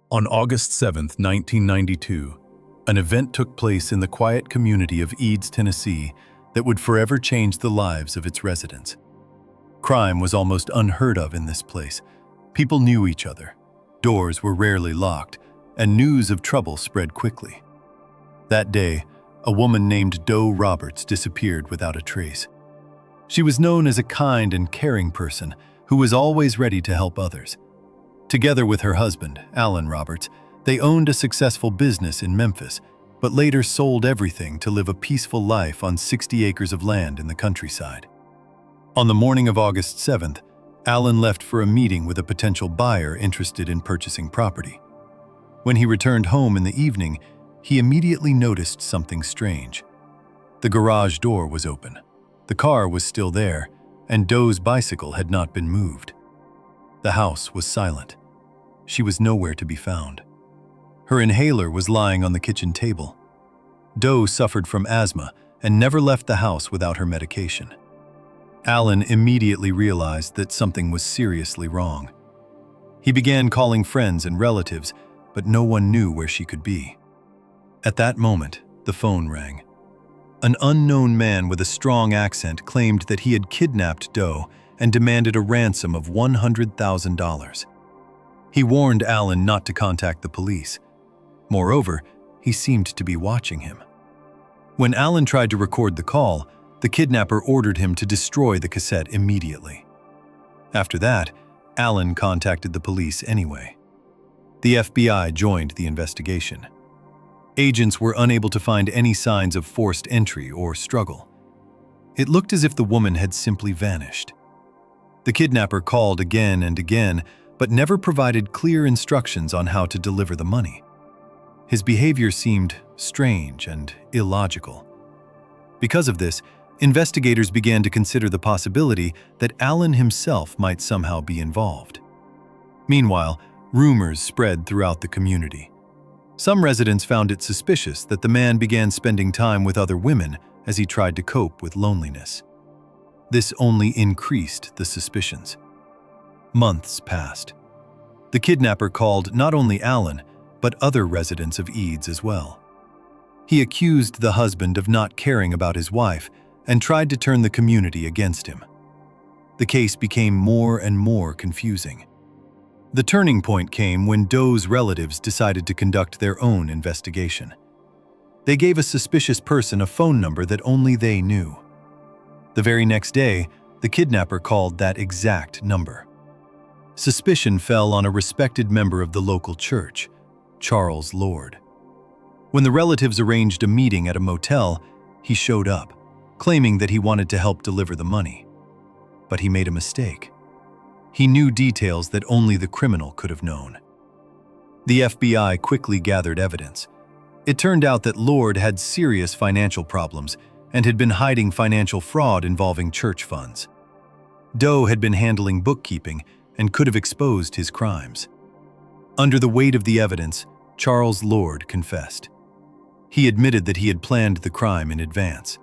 On August 7, 1992, an event took place in the quiet community of Eads, Tennessee, that would forever change the lives of its residents. Crime was almost unheard of in this place. People knew each other, doors were rarely locked, and news of trouble spread quickly. That day, a woman named Doe Roberts disappeared without a trace. She was known as a kind and caring person who was always ready to help others. Together with her husband, Alan Roberts, they owned a successful business in Memphis, but later sold everything to live a peaceful life on 60 acres of land in the countryside. On the morning of August 7th, Alan left for a meeting with a potential buyer interested in purchasing property. When he returned home in the evening, he immediately noticed something strange. The garage door was open. The car was still there, and Doe's bicycle had not been moved. The house was silent. She was nowhere to be found. Her inhaler was lying on the kitchen table. Doe suffered from asthma and never left the house without her medication. Alan immediately realized that something was seriously wrong. He began calling friends and relatives, but no one knew where she could be. At that moment, the phone rang. An unknown man with a strong accent claimed that he had kidnapped Doe and demanded a ransom of $100,000. He warned Alan not to contact the police. Moreover, he seemed to be watching him. When Alan tried to record the call, the kidnapper ordered him to destroy the cassette immediately. After that, Alan contacted the police anyway. The FBI joined the investigation. Agents were unable to find any signs of forced entry or struggle. It looked as if the woman had simply vanished. The kidnapper called again and again, but never provided clear instructions on how to deliver the money. His behavior seemed strange and illogical. Because of this, investigators began to consider the possibility that Alan himself might somehow be involved. Meanwhile, rumors spread throughout the community. Some residents found it suspicious that the man began spending time with other women as he tried to cope with loneliness. This only increased the suspicions. Months passed. The kidnapper called not only Alan, but other residents of Eads as well. He accused the husband of not caring about his wife and tried to turn the community against him. The case became more and more confusing. The turning point came when Doe's relatives decided to conduct their own investigation. They gave a suspicious person a phone number that only they knew. The very next day, the kidnapper called that exact number. Suspicion fell on a respected member of the local church, Charles Lord. When the relatives arranged a meeting at a motel, he showed up, claiming that he wanted to help deliver the money. But he made a mistake. He knew details that only the criminal could have known. The FBI quickly gathered evidence. It turned out that Lord had serious financial problems and had been hiding financial fraud involving church funds. Doe had been handling bookkeeping and could have exposed his crimes. Under the weight of the evidence, Charles Lord confessed. He admitted that he had planned the crime in advance.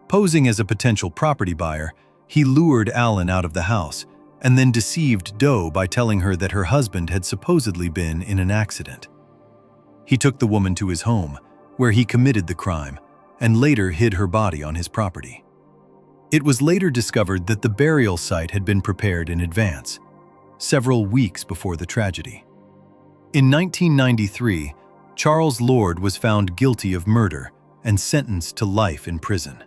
Posing as a potential property buyer, he lured Alan out of the house and then deceived Doe by telling her that her husband had supposedly been in an accident. He took the woman to his home, where he committed the crime, and later hid her body on his property. It was later discovered that the burial site had been prepared in advance, several weeks before the tragedy. In 1993, Charles Lord was found guilty of murder and sentenced to life in prison.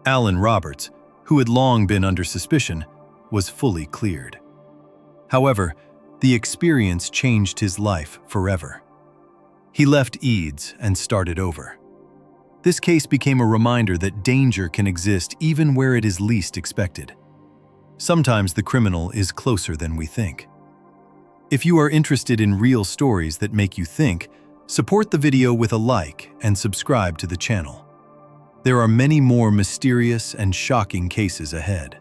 Alan Roberts, who had long been under suspicion, was fully cleared. However, the experience changed his life forever. He left Eads and started over. This case became a reminder that danger can exist even where it is least expected. Sometimes the criminal is closer than we think. If you are interested in real stories that make you think, support the video with a like and subscribe to the channel. There are many more mysterious and shocking cases ahead.